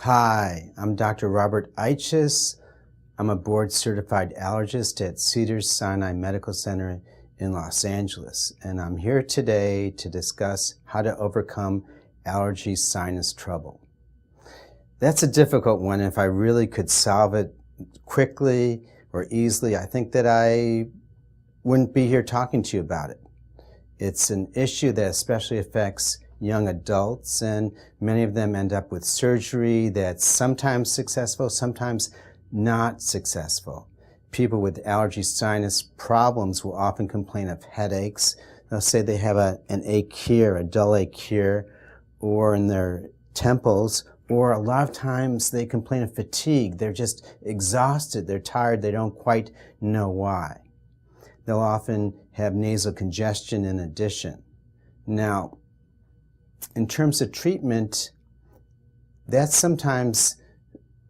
Hi, I'm Dr. Robert Eiches. I'm a board-certified allergist at Cedars-Sinai Medical Center in Los Angeles, and I'm here today to discuss how to overcome allergy sinus trouble. That's a difficult one. If I really could solve it quickly or easily, I think that I wouldn't be here talking to you about it. It's an issue that especially affects young adults, and many of them end up with surgery that's sometimes successful, sometimes not successful. People with allergy sinus problems will often complain of headaches. They'll say they have an ache here, a dull ache here, or in their temples, or a lot of times they complain of fatigue. They're just exhausted, they're tired, they don't quite know why. They'll often have nasal congestion in addition. Now, in terms of treatment, that sometimes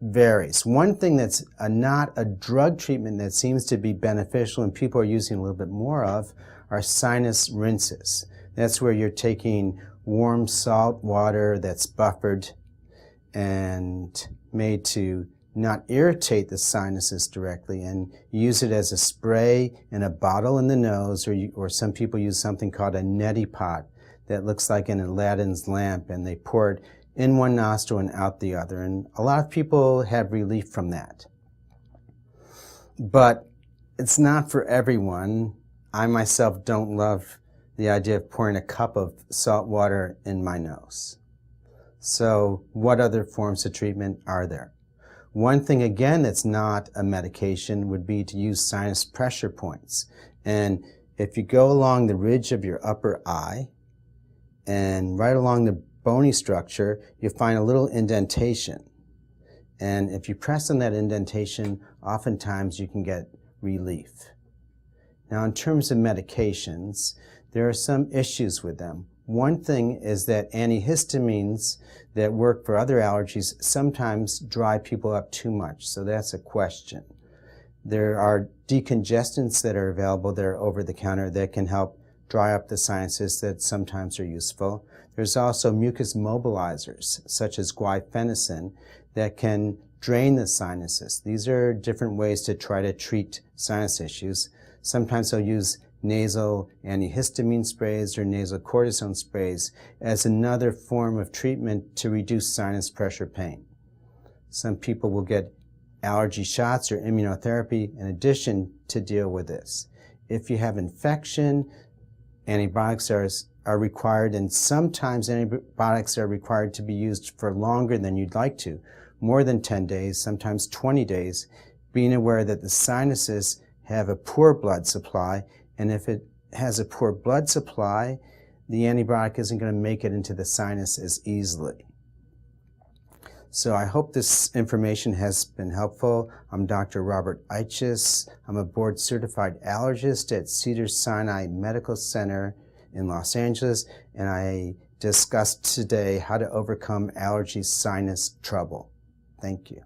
varies. One thing that's not a drug treatment that seems to be beneficial and people are using a little bit more of are sinus rinses. That's where you're taking warm salt water that's buffered and made to not irritate the sinuses directly, and use it as a spray in a bottle in the nose, or some people use something called a neti pot that looks like an Aladdin's lamp, and they pour it in one nostril and out the other. And a lot of people have relief from that. But it's not for everyone. I myself don't love the idea of pouring a cup of salt water in my nose. So what other forms of treatment are there? One thing, again, that's not a medication would be to use sinus pressure points. And if you go along the ridge of your upper eye and right along the bony structure, you find a little indentation. And if you press on that indentation, oftentimes you can get relief. Now, in terms of medications, there are some issues with them. One thing is that antihistamines that work for other allergies sometimes dry people up too much, so that's a question. There are decongestants that are available that are over the counter that can help dry up the sinuses that sometimes are useful. There's also mucus mobilizers, such as guaifenesin, that can drain the sinuses. These are different ways to try to treat sinus issues. Sometimes they'll use nasal antihistamine sprays or nasal cortisone sprays as another form of treatment to reduce sinus pressure pain. Some people will get allergy shots or immunotherapy in addition to deal with this. If you have infection, antibiotics are required, and sometimes antibiotics are required to be used for longer than you'd like to, more than 10 days, sometimes 20 days, being aware that the sinuses have a poor blood supply, and if it has a poor blood supply, the antibiotic isn't going to make it into the sinus as easily. So I hope this information has been helpful. I'm Dr. Robert Eiches. I'm a board-certified allergist at Cedars-Sinai Medical Center in Los Angeles, and I discussed today how to overcome allergy sinus trouble. Thank you.